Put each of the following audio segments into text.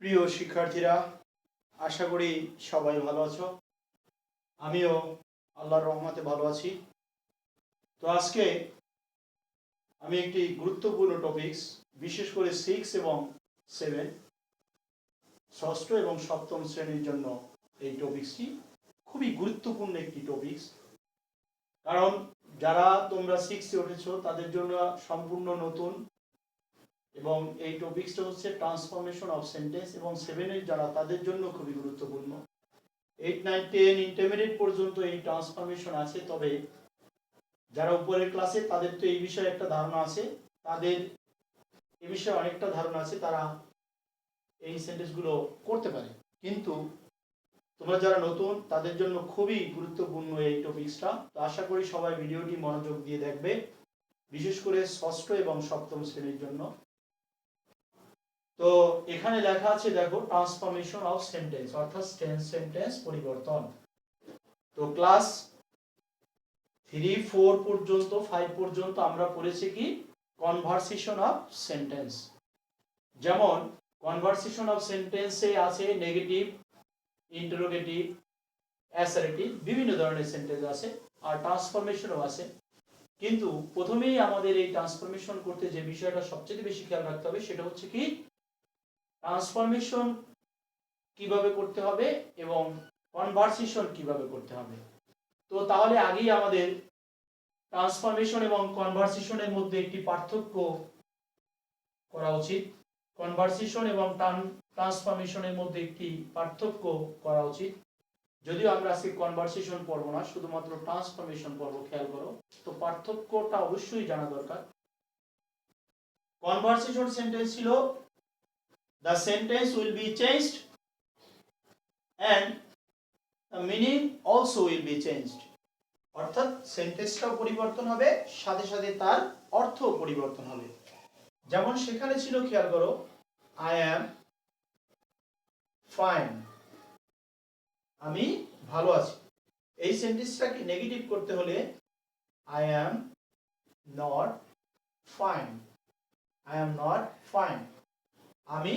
প্রিয় শিক্ষার্থীরা, আশা করি সবাই ভালো আছো। আমিও আল্লাহর রহমতে ভালো আছি। তো আজকে আমি একটি গুরুত্বপূর্ণ টপিকস, বিশেষ করে 6 এবং 7, ষষ্ঠ এবং সপ্তম শ্রেণীর জন্য এই টপিকসটি খুবই গুরুত্বপূর্ণ একটি টপিকস। কারণ যারা তোমরা 6-এ উঠেছো তাদের জন্য সম্পূর্ণ নতুন, এবং এই টপিকসটা হচ্ছে ট্রান্সফরমেশন অফ সেন্টেন্স, এবং 7-এর যারা তাদের জন্য খুবই গুরুত্বপূর্ণ। 8, 9, 10 ইন্টারমিডিয়েট পর্যন্ত এই ট্রান্সফরমেশন আছে, তবে যারা উপরের ক্লাসে তাদের তো এই বিষয়ে একটা ধারণা আছে, তাদের এই বিষয়ে অনেকটা ধারণা আছে, তারা এই সেন্টেন্সগুলো করতে পারে। কিন্তু তোমরা যারা নতুন তাদের জন্য খুবই গুরুত্বপূর্ণ এই টপিকসটা। তো আশা করি সবাই ভিডিওটি মনোযোগ দিয়ে দেখবে, বিশেষ করে ষষ্ঠ এবং সপ্তম শ্রেণীর জন্য। তো এখানে লেখা আছে, দেখো, ট্রান্সফরমেশন অফ সেন্টেন্স, অর্থাৎ সেন্টেন্স পরিবর্তন। তো ক্লাস 3, 4 পর্যন্ত, 5 পর্যন্ত আমরা পড়েছি কি কনভারসেশন অফ সেন্টেন্স। যেমন কনভারসেশন অফ সেন্টেন্সে আছে নেগেটিভ, ইন্টারোগেটিভ, অ্যাসারেটিভ, বিভিন্ন ধরনের সেন্টেন্স আছে, আর ট্রান্সফরমেশনও আছে। কিন্তু প্রথমেই আমাদের এই ট্রান্সফরমেশন করতে যে বিষয়টা সবচেয়ে বেশি খেয়াল রাখতে হবে সেটা হচ্ছে কি ট্রান্সফরমেশন কিভাবে করতে হবে এবং কনভারসেশন কিভাবে করতে হবে। তো তাহলে আগেই আমাদের ট্রান্সফরমেশন এবং কনভারসেশনের মধ্যে একটি পার্থক্য করা উচিত। কনভারসেশন এবং ট্রান্সফরমেশনের মধ্যে একটি পার্থক্য করা উচিত। যদিও আমরা আজকে কনভারসেশন পড়বো না, শুধুমাত্র ট্রান্সফরমেশন পড়বো, খেয়াল করো। তো পার্থক্যটা অবশ্যই জানা দরকার। কনভারসেশন সেন্টেন্স ছিল the sentence will be changed and the meaning also will be changed, অর্থাৎ সেন্টেন্সটাও পরিবর্তন হবে, সাথে সাথে তার অর্থ পরিবর্তন হবে। যেমন সেখানে ছিল, খেয়াল করো, I am fine, আমি ভালো আছি। এই সেন্টেন্সটাকে নেগেটিভ করতে হলে I am not fine, I am not fine, আমি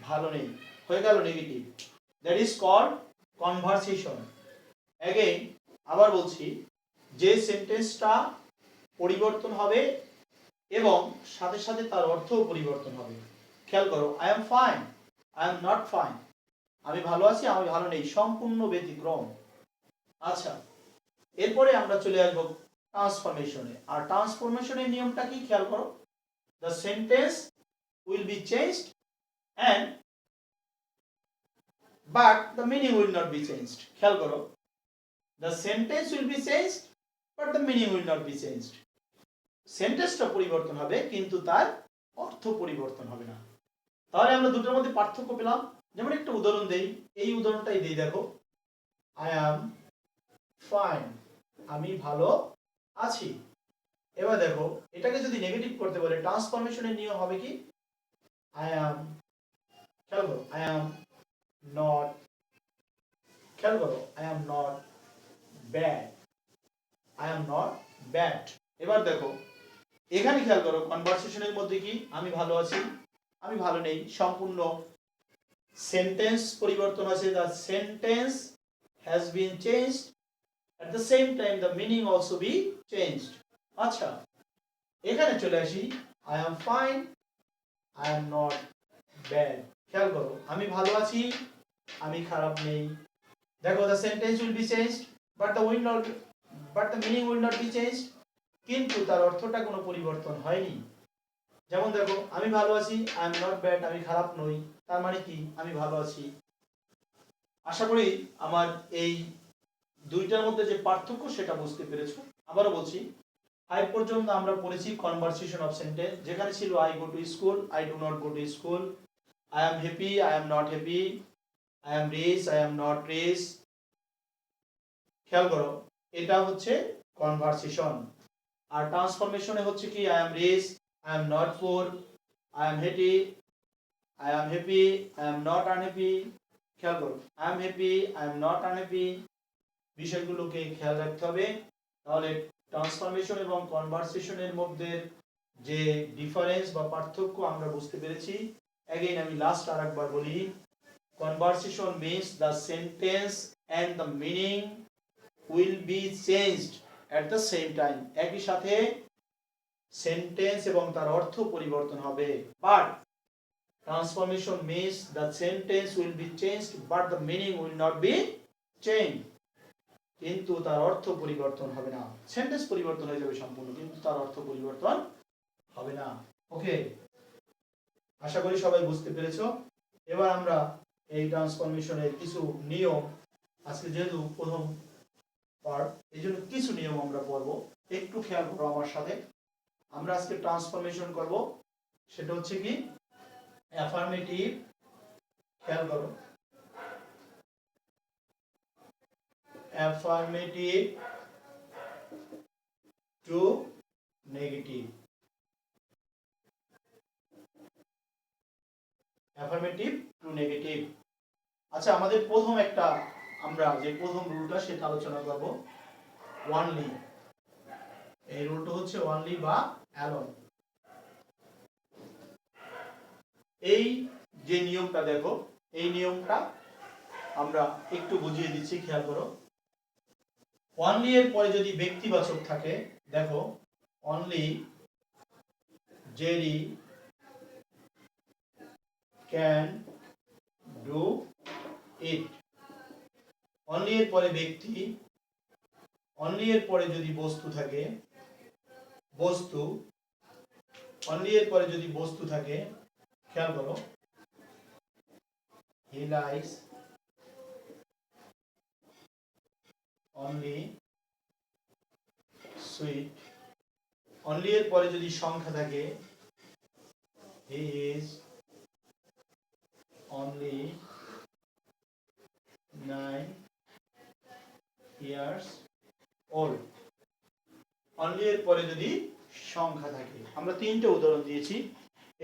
ভালো নেই, হয়ে গেল negative. That is called conversation. Again আবার বলছি, যে সেন্টেন্সটা পরিবর্তন হবে এবং সাথে সাথে তার অর্থও পরিবর্তন হবে। খেয়াল করো, I am fine, I am not fine, আমি ভালো আছি, আমি ভালো নেই, সম্পূর্ণ ব্যতিক্রম। আচ্ছা, এরপরে আমরা চলে আসবো ট্রান্সফরমেশনে। আর ট্রান্সফরমেশনের নিয়মটা কি, খেয়াল করো, the sentence will be changed and but the meaning will not be changed. খেয়াল করো, the sentence will be changed but the meaning will not be changed. সেন্টেন্সটা পরিবর্তন হবে কিন্তু তার অর্থ পরিবর্তন হবে না। তাহলে আমরা দুটোর মধ্যে পার্থক্য পেলাম। যেমন একটা উদাহরণ দেই, এই উদাহরণটাই দেই, দেখো, I am fine, আমি ভালো আছি। এবার দেখো, এটাকে যদি নেগেটিভ করতে বলে ট্রান্সফরমেশনের নিয়ম হবে কি, I am, খেয়াল করো, I am not, খেয়াল করো, I am not bad, I am not bad। এবার দেখো, এখানে খেয়াল করো, কনভারসেশনের মধ্যে কি, আমি ভালো আছি, আমি ভালো নেই, সম্পূর্ণ সেন্টেন্স পরিবর্তন আছে। The sentence has been changed, at the same time the meaning also be changed. আচ্ছা, এখানে চলে আসি, I am fine, I am not bad. খেয়াল করো, আমি ভালো আছি, আমি খারাপ নেই। দেখো, the sentence will be changed but the meaning will not be changed, কিন্তু তার অর্থটা কোনো পরিবর্তন হয়নি। যেমন দেখো, আমি ভালো আছি, আই এম নট ব্যাড, আমি খারাপ নই, তার মানে কি, আমি ভালো আছি। আশা করি আমার এই দুইটার মধ্যে যে পার্থক্য সেটা বুঝতে পেরেছো। আবারও বলছি, 5 পর্যন্ত আমরা পড়েছি কনভারসেশন অফ সেন্টেন্স, যেখানে ছিল I go to school, I do not go to school, I am happy, I am not happy, I am rich, I am not rich. খেয়াল করো, এটা হচ্ছে কনভারসেশন। আর ট্রান্সফরমেশনে হচ্ছে কি, I am rich, I am not poor, I am happy, I am happy, I am not unhappy. খেয়াল করো, I am happy, I am not unhappy, বিষয়গুলোকে খেয়াল রাখতে হবে। তাহলে ট্রান্সফরমেশন এবং কনভারসেশনের মধ্যে যে ডিফারেন্স বা পার্থক্য আমরা বুঝতে পেরেছি। अगेन আমি লাস্ট আরেকবার বলি, conversation means the sentence and the meaning will be changed at the same time, একই সাথে সেন্টেন্স এবং তার অর্থ পরিবর্তন হবে। But transformation means the sentence will be changed but the meaning will not be changed, কিন্তু তার অর্থ পরিবর্তন হবে না। সেন্টেন্স পরিবর্তন হয়ে যাবে সম্পূর্ণ, কিন্তু তার অর্থ পরিবর্তন হবে না। ওকে, আশা করি সবাই বুঝতে পেরেছো। এবার আমরা এই ট্রান্সফরমেশনের কিছু নিয়ম, আজকে যেহেতু প্রথম পার্ট এই জন্য কিছু নিয়ম আমরা পড়ব, একটু খেয়াল করো আমার সাথে। আমরা আজকে ট্রান্সফরমেশন করব, সেটা হচ্ছে কি অ্যাফার্মেটিভ, খেয়াল করো, affirmative two negative, affirmative two negative. আচ্ছা, আমাদের প্রথম একটা, আমরা যে প্রথম রুলটা সেটা আলোচনা করব, ওয়ানলি। এই রুলটা হচ্ছে ওয়ানলি বা অ্যালোন। এই যে নিয়মটা দেখো, এই নিয়মটা আমরা একটু বুঝিয়ে দিচ্ছি, খেয়াল করো। অনলি এর পরে যদি ব্যক্তিবাচক থাকে, দেখো only, Jerry, can do it. Only এর পরে ব্যক্তি, অনলি এর পরে যদি বস্তু থাকে, বস্তু, অনলি এর পরে যদি বস্তু থাকে, খেয়াল করো, he likes only sweet. Only এর পরে যদি সংখ্যা থাকে, হি is only 9 years old। Only এর পরে যদি সংখ্যা থাকে, আমরা তিনটে উদাহরণ দিয়েছি,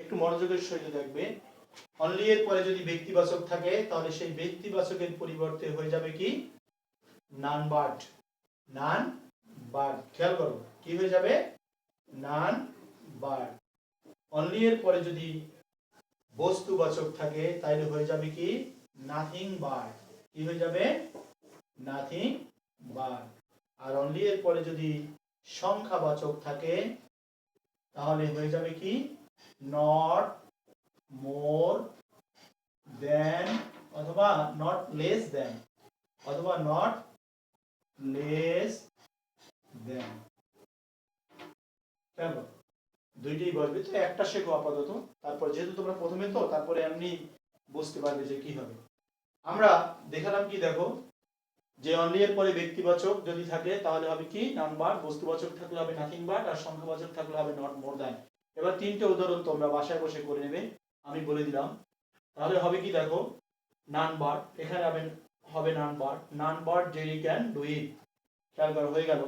একটু মনোযোগের সহিত দেখবে। অনলি এর পরে যদি ব্যক্তিবাচক থাকে, তাহলে সেই ব্যক্তিবাচকের পরিবর্তে হয়ে যাবে কি নান বার্ড, নান বার্ড। খেয়াল করো, কি হয়ে যাবে নান বার্ড। অনলি এর পরে যদি বস্তুবাচক থাকে, তাহলে হয়ে যাবে কি নাথিং বার্ড, কি হয়ে যাবে নাথিং বার্ড। আর অনলি এর পরে যদি সংখ্যাবাচক থাকে, তাহলে হয়ে যাবে কি নট মোর দেন, অথবা নট লেস দেন, অথবা নট লেস দেন। কেন দুইটাই বলবে, তো একটা শেখো আপাতত, তারপর যেহেতু তোমরা প্রথমে, তো তারপরে এমনি বুঝতে পারবে যে কি হবে। আমরা দেখালাম কি, দেখো যে অনলি এর পরে ব্যক্তিবাচক যদি থাকে তাহলে হবে কি নান বার্ড, বস্তুবাচক থাকলে হবে নাথিং বার্ড, আর সংখ্যাবাচক থাকলে হবে নট মোর দ্যান। এবার তিনটে উদাহরণ তোমরা বাসায় বসে করে নেবে, আমি বলে দিলাম। তাহলে হবে কি, দেখো নান বার্ড, এখানে হবে none bird, none bird Jerry can do it. খেয়াল করো, হয়ে গেল।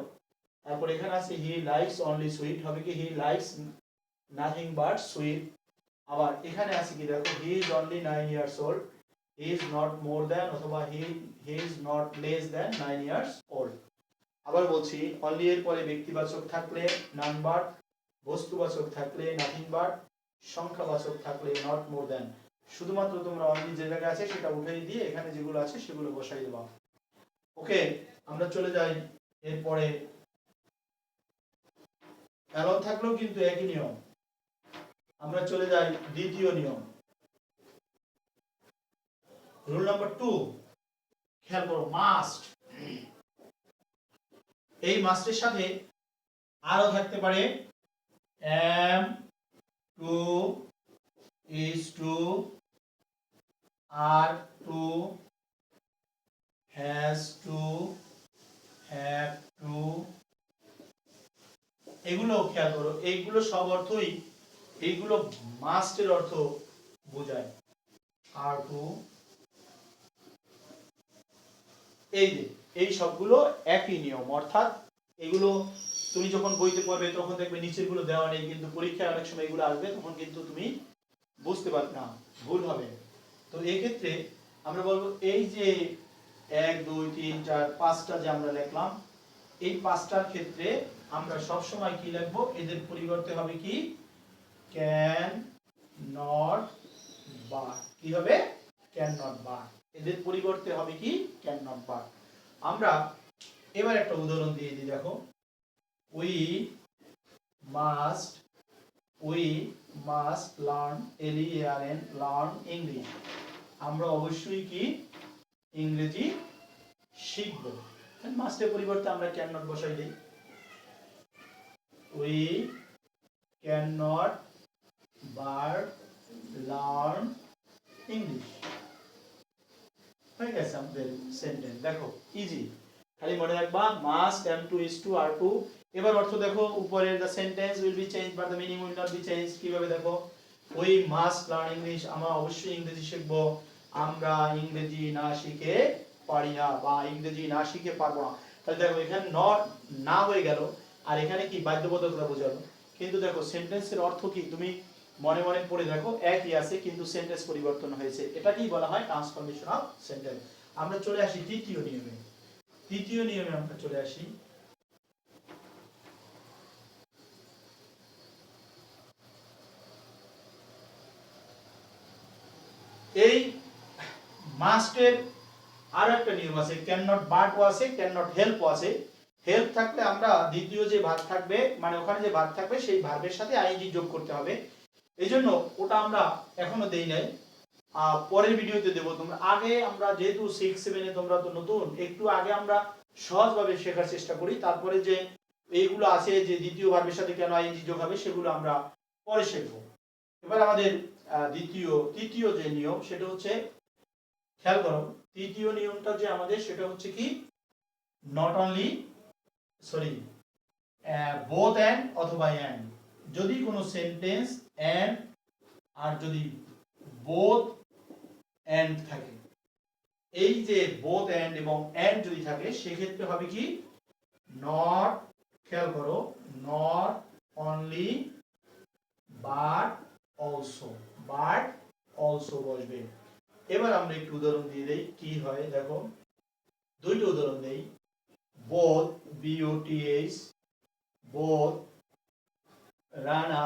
তারপর এখানে আছে হি লাইকস অনলি সুইট, হবে কি he likes nothing but sweet. আবার এখানে আছে কি, দেখো he is only 9 years old, he is not more than, অথবা he is not less than 9 years old। আবার বলছি, অনলি এর পরে ব্যক্তিবাচক থাকলে নান বাট, বস্তুবাচক থাকলে নাথিং বাট, সংখ্যাবাচক থাকলে নট মোর দ্যান। শুধুমাত্র তোমরা অনলি যে জায়গায় আছে সেটা উঠিয়ে দিয়ে এখানে যেগুলো আছে সেগুলো বসাই দেবা। ওকে, আমরা চলে যাই এরপরে। অ্যালোন থাকলেও কিন্তু একই নিয়ম। আমরা চলে যাই দ্বিতীয় নিয়ম, রুল নাম্বার 2। খেয়াল করো, মাস্ট। এই মাস্টের সাথে আরো থাকতে পারে am, to, is to, are to, has to, have to। এগুলো খেয়াল করো, এইগুলো সব অর্থই, এইগুলো মাস্টের অর্থ বোঝায়। আর টু, এই সবগুলো একই নিয়ম, অর্থাৎ এগুলো তুমি যখন বইতে পড়বে তখন দেখবে নিচের গুলো দেওয়া নেই, কিন্তু পরীক্ষায় অনেক সময় এগুলো আসবে, তখন কিন্তু তুমি বুঝতে পারবে না, ভুল হবে। তো এই ক্ষেত্রে আমরা বলবো, এই যে 1 2 3 4 5টা যে আমরা লিখলাম, এই 5টার ক্ষেত্রে আমরা সব সময় কি লিখব, এদের পরিবর্তে হবে কি ক্যান, নট, বার, কি হবে ক্যান নট বার, এদের পরিবর্তে হবে কি ক্যান নট বার। আমরা এবার একটা উদাহরণ দিয়ে দিই, দেখো we must learn learn English, আমরা অবশ্যই কি ইংরেজি শিখব। মাস্টের পরিবর্তে আমরা ক্যান নট বসাই দিই, we can not but learn English, হয়ে গেছে আমাদের সেন্টেন্স। দেখো ইজি, খালি মনে রাখবা must am to is to are to. এবার অর্থ দেখো উপরের the sentence will be change but the meaning will not be change. কিভাবে দেখো, উই মাস্ট লার্ন ইংলিশ, আমরা অবশ্যই ইংরেজি শিখব, আমরা ইংরেজি না শিখে পারি না বা ইংরেজি না শিখে পারবো না। তাহলে দেখো এখানে নট না হয়ে গেল, আর এখানে কি বাধ্যবাধকতা বোঝালো। কিন্তু দেখো সেন্টেন্সের অর্থ কি তুমি মনে মনে পড়ে দেখো একই আছে, কিন্তু সেন্টেন্স পরিবর্তন হয়েছে, এটাকেই বলা হয় ট্রান্সফরমেশন অফ সেন্টেন্স। আমরা চলে আসি তৃতীয় নিয়মে। তৃতীয় নিয়মে আমরা চলে আসি, এই মাস্টের আর একটা নিয়ম আছে, ক্যান নট বাট ও আছে, ক্যান নট হেল্প ও আছে। হেল্প থাকলে আমরা দ্বিতীয় যে ভার্ব থাকবে, মানে ওখানে যে ভার্ব থাকবে সেই ভার্বের সাথে আইএনজি যোগ করতে হবে। এই জন্য ওটা আমরা এখনো দেই নাই, পরের ভিডিওতে দেব। তোমরা আগে, আমরা যেহেতু 6-7 এ তোমরা তো নতুন, একটু আগে আমরা সহজভাবে শেখার চেষ্টা করি, তারপরে যে এইগুলো আছে যে দ্বিতীয় ভার্বের সাথে কেন আইএনজি যোগ হবে সেগুলো আমরা পরে শিখব। এবার আমাদের তৃতীয় যে নিয়ম সেটা হচ্ছে, খেয়াল করো তৃতীয় নিয়মটা যে আমাদের সেটা হচ্ছে কি নট অনলি বোথ অ্যান্ড অথবা অ্যান্ড। যদি কোনো সেন্টেন্স অ্যান্ড আর যদি বোথ অ্যান্ড থাকে, এই যে বোথ অ্যান্ড এবং অ্যান্ড যদি থাকে সেক্ষেত্রে হবে কি নট, খেয়াল করো, নট অনলি বাট অলসো বসবে। এবার আমরা একটু উদাহরণ দিয়ে দেই কি হয়, দেখো দুইটা উদাহরণ দেই। Both BOTH, both Rana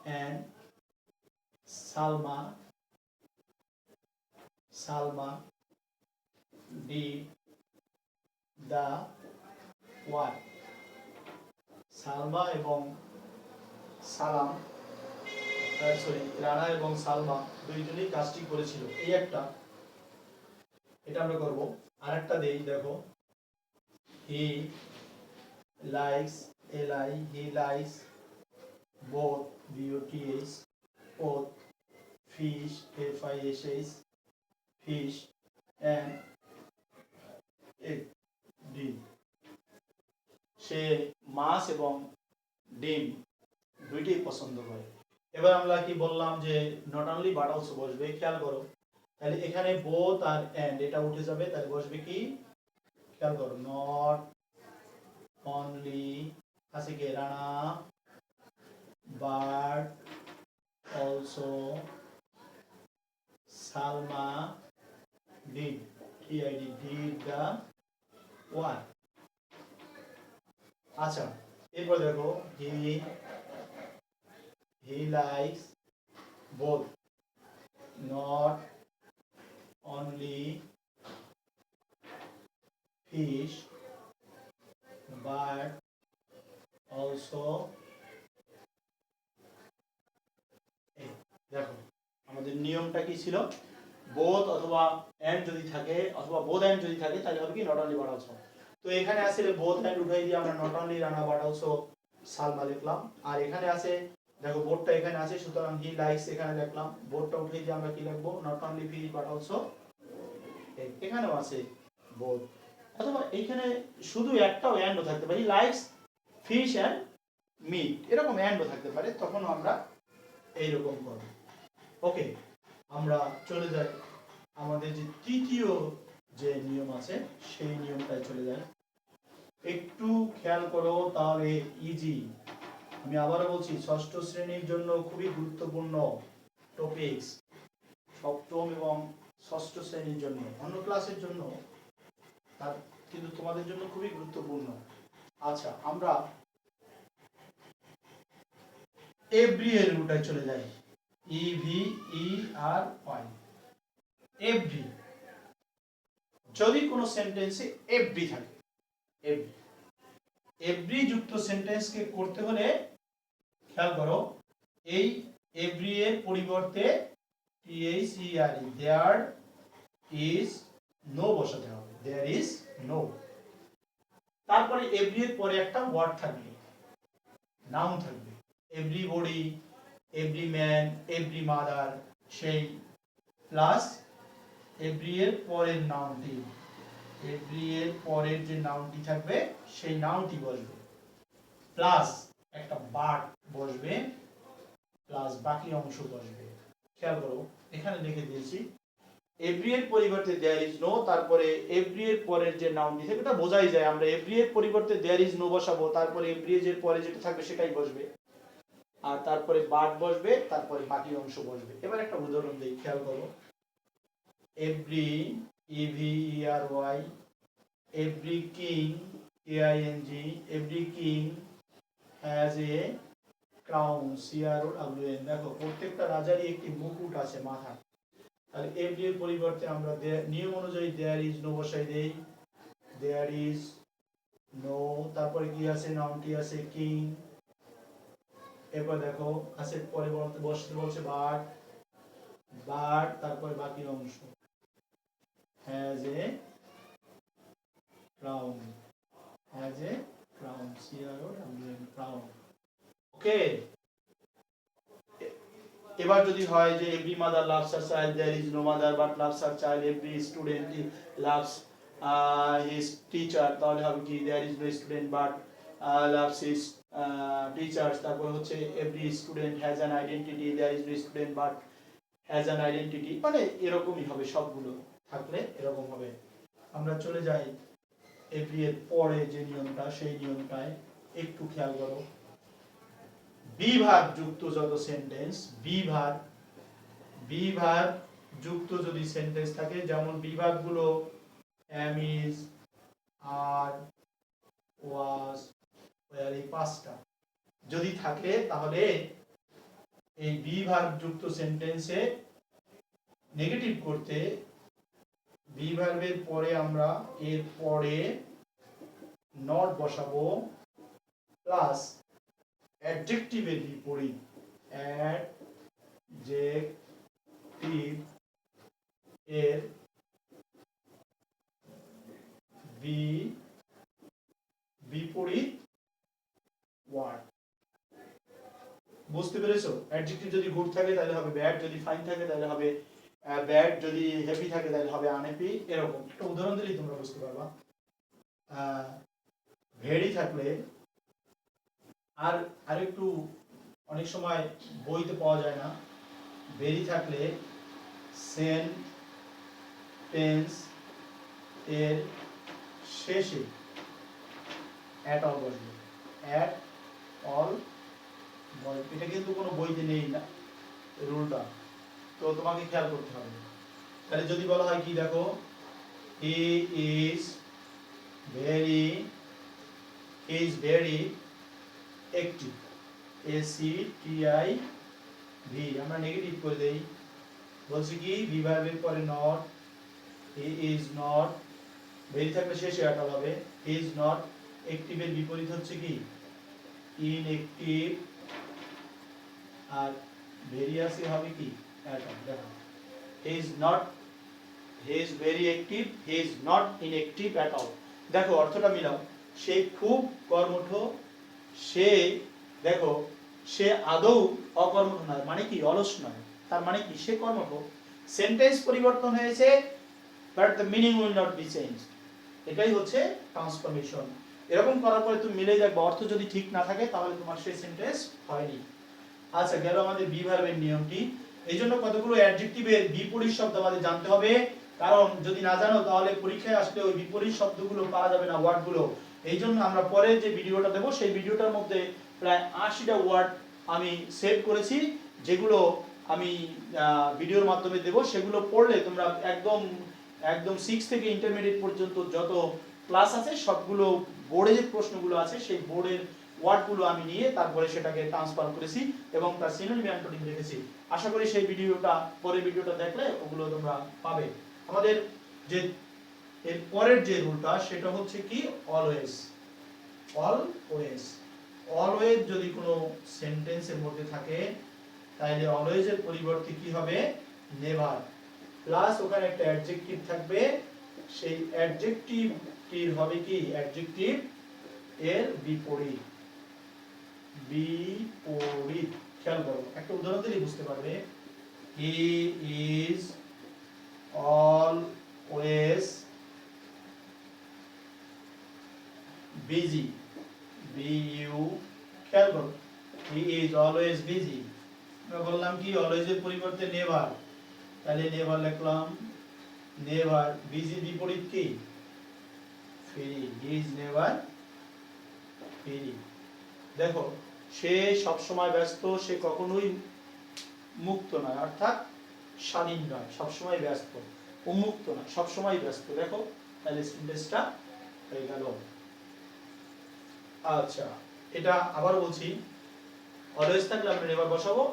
and Salma did the what? Salma এবং সালাম, রানা এবং সালমা দুইজনেই কাজটি করেছিল, এই একটা, এটা আমরা করব। আরেকটা দেই, দেখো he likes both BOTH both fish FISH fish and egg ডিম, সে মাছ এবং ডিম দুইটাই পছন্দ করে। এবার আমরা কি বললাম যে নট অনলি বাট অলসো বসবে, খেয়াল করো তাহলে এখানে বোথ আর এন্ড এটা উঠে যাবে, তাহলে বসবে কি, খেয়াল করো, নট অনলি আছে কি Rana but also Salma did the what। আচ্ছা এরপর দেখো he likes both not only fish but also egg। দেখো আমাদের নিয়মটা কি ছিল, বোথ অথবা এন্ড যদি থাকে অথবা বোথ এন্ড যদি থাকে তাহলে হবে কি নট অনলি বাট অলসো। তো এখানে আছে বোথ এন্ড উঠাই দিয়ে আমরা not only Rana but also Salma লিখলাম। আর এখানে আছে দেখো বোথটা এখানে আছে, সুতরাং হি লাইকস এখানে লিখলাম, বোথটা উঠাই দিয়ে আমরা কি লিখবো, not only fish but also egg. এখানেও আছে বোথ, অথবা এখানে শুধু একটাও এন্ডও থাকতে পারে, লাইকস ফিশ এন্ড মিট, এরকম এন্ডও থাকতে পারে, তখন আমরা এইরকম করব। ওকে, আমরা চলে যাই আমাদের যে তৃতীয় যে নিয়ম আছে সেই নিয়মটায় চলে যাই। একটু খেয়াল করো তাহলে ইজি, আমি আবারও বলছি ষষ্ঠ শ্রেণীর জন্য খুবই গুরুত্বপূর্ণ টপিকস, সপ্তম এবং ষষ্ঠ শ্রেণীর জন্য, অন্য ক্লাসের জন্য তার, কিন্তু তোমাদের জন্য খুবই গুরুত্বপূর্ণ। আচ্ছা আমরা এভরি এর রুটে চলে যায়, ই ভি ই আর ওয়াই, এভরি। যদি কোনো সেন্টেন্সে এভরি থাকে, এভরি, এভরি যুক্ত সেন্টেন্সকে করতে হলে খেয়াল করো, এই এভরি এর পরিবর্তে THERE, দেয়ার ইজ নো বসাতে হবে, দেয়ার ইজ নো। তারপরে এভরি এর পরে একটা ওয়ার্ড থাকবে, নাউন থাকবে, everybody, every man, every mother, সেই প্লাস এভরি এর পরের নাউনটি, এভরি এর পরের যে নাউনটি থাকবে সেই নাউনটি বসবে, প্লাস একটা বার্ড বসবে, প্লাস বাকি অংশ বসবে। খেয়াল করো এখানে লিখে দিয়েছি এভরি এর পরিবর্তে দেয়ার ইজ নো, তারপরে এভরি এর পরের যে নাউনটি থাকে এটা বোঝাই যায়, আমরা এভরি এর পরিবর্তে দেয়ার ইজ নো বসাবো, তারপরে এভরি এর পরে যেটা থাকবে সেটাই বসবে, আর তারপরে বার্ড বসবে, তারপরে বাকি অংশ বসবে। এবার একটা উদাহরণ দেই, খেয়াল করো, every, EVERY, every king, KING, every king has a crown, CROWN। দেখো প্রত্যেকটা রাজারই একটি মুকুট আছে মাথায়, তাহলে এভরি এর পরিবর্তে আমরা নিয়ম অনুযায়ী দেয়ার ইজ নো বসাই দেই, দেয়ার ইজ নো, তারপরে কি আছে, নাউনটি আছে কিং, এরপর দেখো আছে পরিবর্তে বসতে বলছে বার্ড, বার্ড, তারপরে বাকি অংশ, has a crown, has a crown, CROWN, crown। ওকে, এবার যদি হয় যে every mother loves her child, there is no mother but loves her child, every student loves his teacher, তাহলে হবে কি, there is no student but loves his teachers. তারপর হচ্ছে every student has an identity, there is no student but has an identity, মানে এরকমই হবে, সবগুলো থাকলে এরকম হবে। আমরা চলে যাই এভরি এর পরে যে নিয়মটা, সেই নিয়মটায় একটু খেয়াল করো, বিভাগ যুক্ত যত সেন্টেন্স, বিভাগ যুক্ত যদি সেন্টেন্স থাকে, যেমন বিভাগগুলো am, is, are, was, were, এই পাঁচটা যদি থাকে, তাহলে এই বিভাগ যুক্ত সেন্টেন্সে নেগেটিভ করতে বিভাগের পরে আমরা এর পরে নট বসাবো, প্লাস অ্যাডজেক্টিভের বিপরীত, অ্যাডজেক্টিভ এর বিপরীত ওয়ার্ড। বুঝতে পেরেছো? অ্যাডজেক্টিভ যদি গুড থাকে তাহলে হবে ব্যাড, যদি ফাইন থাকে তাহলে হবে ব্যাড, যদি হ্যাপি থাকে তাহলে হবে আনহ্যাপি। এরকম একটা উদাহরণ দিলেই তোমরা বুঝতে পারবা। ভেরি থাকলে, আর আরেকটু অনেক সময় বইতে পাওয়া যায় না, ভেরি থাকলে সেন্টেন্স এর শেষে অ্যাট অল বসবে, অ্যাট অল বসবে। এটা কিন্তু কোনো বইতে নেই না রুলটা, তো তোমাকে খেয়াল করতে হবে। তাহলে যদি বলা হয় কি, দেখো, he is very active, ACTIV, আমরা নেগেটিভ করে দেই, বলছি কি ভার্বের পরে not, he is not, very থাকলে শেষে অ্যাট অল হবে, হি ইজ নট অ্যাক্টিভের বিপরীত হচ্ছে কি ইনঅ্যাক্টিভ, আর ভেরি আসে হবে কি অ্যাট অল। দেখো, he is not, he is very active, he is not inactive at all. দেখো অর্থটা মিলাও, সে খুব কর্মঠ, সে, দেখো, সে আদৌ অকর্মঠ নয়, মানে কি অলস নয়, তার মানে কি সে কর্মঠ। সেন্টেন্স পরিবর্তন হয়েছে, but the meaning will not be changed. এটাই হচ্ছে ট্রান্সফরমেশন। এরকম করার পরে তুমি মিলে দেখবে, অর্থ যদি ঠিক না থাকে তাহলে তোমার সেই সেন্টেন্স হয়নি। আচ্ছা, গেল আমাদের বি ভার্বের নিয়মটি। এই জন্য কতগুলো অ্যাডজেক্টিভের বিপরীত শব্দ আমাদের জানতে হবে, কারণ যদি না জানো তাহলে পরীক্ষায় আসলে ওই বিপরীত শব্দগুলো পাওয়া যাবে না, ওয়ার্ডগুলো। এই জন্য আমরা পরে যে ভিডিওটা দেবো সেই ভিডিওটার মধ্যে প্রায় 80টা ওয়ার্ড আমি সেভ করেছি, যেগুলো আমি ভিডিওর মাধ্যমে দেবো। সেগুলো পড়লে তোমরা একদম 6 থেকে ইন্টারমিডিয়েট পর্যন্ত যত ক্লাস আছে সবগুলো বোর্ডে যে প্রশ্নগুলো আছে সেই বোর্ডের ওয়ার্ডগুলো আমি নিয়ে তারপরে সেটাকে ট্রান্সফার করেছি এবং তার সিনোনিম অ্যান্টোনিম লিখেছি। আশা করি সেই ভিডিওটা, পরের ভিডিওটা দেখলে ওগুলো তোমরা পাবে। আমাদের যে এর পরের যে রুলটা সেটা হচ্ছে কি অলওয়েজ। অলওয়েজ অলওয়েজ যদি কোনো সেন্টেন্সের মধ্যে থাকে তাহলে অলওয়েজ এর পরিবর্তে কি হবে? নেভার, প্লাস ওখানে একটা অ্যাডজেক্টিভ থাকবে, সেই অ্যাডজেক্টিভটির হবে কি? অ্যাডজেক্টিভ এর বিপরীত। বিপরীত খেয়াল করো, একটা উদাহরণ দিলে বুঝতে পারবে। He is always busy. BU, খেয়াল করো, হি ইজ অলওয়েজ বিজি। আমরা বললাম কি অলওয়েজ এর পরিবর্তে নেভার, তাহলে নেভার লিখলাম। নেভার, বিজি বিপরীত কি? Free. He is never free. দেখো, সে সব সময় ব্যস্ত, সে কখনোই মুক্ত নয়, অর্থাৎ স্বাধীন নয়, সব সময় ব্যস্ত। উন্মুক্ত না, সব সময় ব্যস্ত। দেখো, তাহলে সেন্টেন্সটা হয়ে গেল। আচ্ছা, এটা আবার বলছি, অলওয়েজ থাকলে আমরা নেভার বসাবো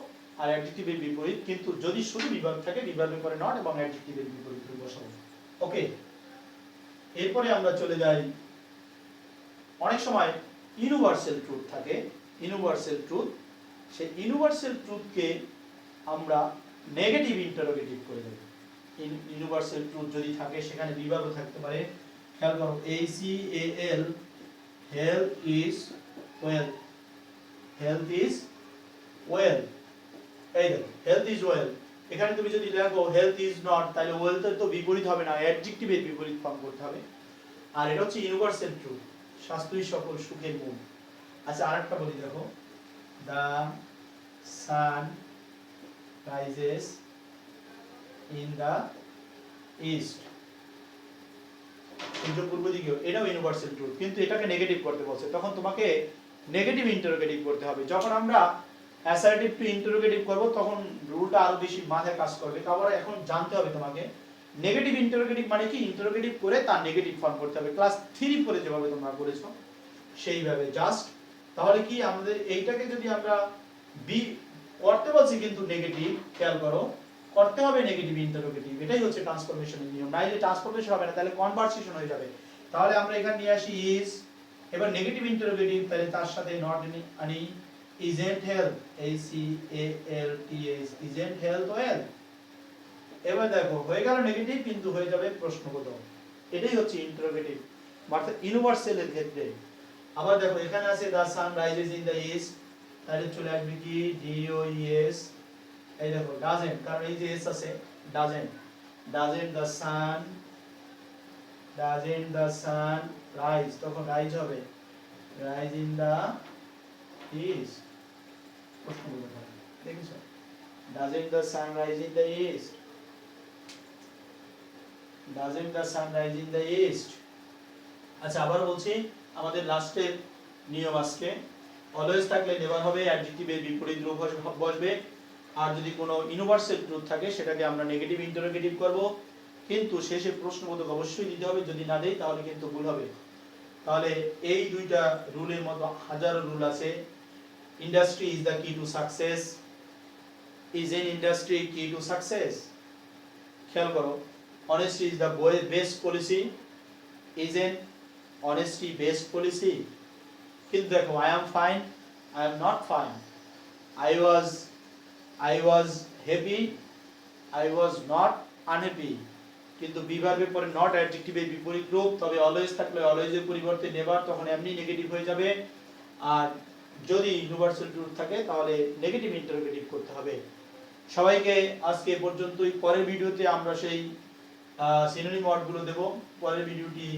আর অ্যাডজেক্টিভের বিপরীত, কিন্তু যদি শুধু বিভাগ থাকে বিভাগের পরে নট এবং অ্যাডজেক্টিভের বিপরীত বসাবো। ওকে, এরপরে আমরা চলে যাই, অনেক সময় ইউনিভার্সাল ট্রুথ থাকে। ইউনিভার্সাল ট্রুথ, সেই ইউনিভার্সাল ট্রুথকে আমরা নেগেটিভ ইন্টারোগেটিভ করে দেব। ইউনিভার্সাল ট্রুথ যদি থাকে সেখানে বিভাগও থাকতে পারে। খেয়াল করো, HEAL, health is wealth. Health is wealth. এই দেখো, হেলথ ইজ ওয়েলথ, এখানে তুমি যদি লেখো হেলথ ইজ নট, তাহলে ওয়েলথের তো বিপরীত হবে না, অ্যাডজেক্টিভের বিপরীত ফর্ম করতে হবে। আর এটা হচ্ছে ইউনিভার্সাল ট্রুথ, স্বাস্থ্যই সকল সুখের মূল। আচ্ছা, আরেকটা বলি, দেখো, the sun rises in the east. সূর্য পূর্ব দিকে, এটাও ইউনিভার্সাল ট্রুথ, কিন্তু এটাকে নেগেটিভ করতে বলছে, তখন তোমাকে নেগেটিভ ইন্টারোগেটিভ করতে হবে। যখন আমরা অ্যাসার্টিভ টু ইন্টারোগেটিভ করব তখন রুলটা আরো বেশি মাথায় কাজ করবে। তারপরে এখন জানতে হবে তোমাকে নেগেটিভ ইন্টারোগেটিভ মানে কি, ইন্টারোগেটিভ করে তার নেগেটিভ ফর্ম করতে হবে। ক্লাস 3 পরে যেভাবে তোমরা করেছো সেইভাবে জাস্ট। তাহলে কি আমাদের এইটাকে যদি আমরা বি করতে বলছি কিন্তু নেগেটিভ, খেয়াল করো, করতে হবে নেগেটিভ ইন্টারোগেটিভ, এটাই হচ্ছে ট্রান্সফরমেশনের নিয়ম। নাইলে ট্রান্সফরমেশন হবে না, তাহলে কনভার্সেশন হয়ে যাবে। তাহলে আমরা এখানে নিয়ে আসি ইজ, এবার নেগেটিভ ইন্টারোগেটিভ, তাহলে তার সাথে নট আনি। isn't health, HEALTH, isn't health well। এবার দেখো, হয়ে গেল নেগেটিভ, কিন্তু হয়ে যাবে প্রশ্নবোধক। এটাই হচ্ছে ইন্টারোগেটিভ অর্থাৎ ইউনিভার্সালের ক্ষেত্রে। আবার দেখো, এখানে আছে the sun rises in the east, তাহলে চলে আসবে কি DOES। এই দেখো, ডাজেন্ট, কারণ এই যে এস আছে, doesn't, doesn't the sun rise, তখন রাইজ হবে রাইজ ইন দ্য ইস্ট। প্রশ্নবোধক হবে, দেখেছো? Doesn't the sun rise in the east, doesn't the sun rise in the east. আচ্ছা, আবার বলছি, আমাদের লাস্টের নিয়ম আজকে, অলওয়েজ থাকলে নেভার হবে, অ্যাডজেক্টিভের বিপরীত রূপ বসবে, আর যদি কোনো ইউনিভার্সাল ট্রুথ থাকে সেটাকে আমরা নেগেটিভ ইন্টারোগেটিভ করব, কিন্তু শেষে প্রশ্নবোধক অবশ্যই দিতে হবে, যদি না দেই তাহলে কিন্তু ভুল হবে। তাহলে এই দুইটা রুলের মতো হাজারো রুল আছে। ইন্ডাস্ট্রি ইজ দ্য কি to success, is an industry কি টু সাকসেস। খেয়াল করো, honesty is the best policy, is an honesty based policy। কিন্তু দেখো, I am fine, I am not fine, I was happy, I was not unhappy। কিন্তু বিভাগের পরে not অ্যাডজেক্টিভের বিপরীত রূপ, তবে অলওয়েজ থাকলে অলওয়েজ এর পরিবর্তে নেভার, তখন এমনি নেগেটিভ হয়ে যাবে। আর যদি ইউনিভার্সাল ট্রুথ থাকে তাহলে নেগেটিভ ইন্টারোগেটিভ করতে হবে। সবাইকে আজকে পর্যন্তই, পরের ভিডিওতে আমরা সেই সিনোনিম ওয়ার্ডগুলো দেব, পরের ভিডিওটি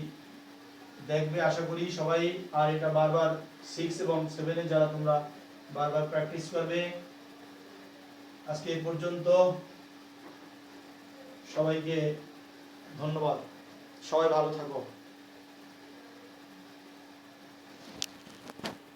দেখবে আশা করি সবাই। আর এটা বারবার 6 এবং 7 এ যারা তোমরা বারবার প্র্যাকটিস করবে। আজকে এই পর্যন্ত, সবাইকে ধন্যবাদ, সবাই ভালো থাকো।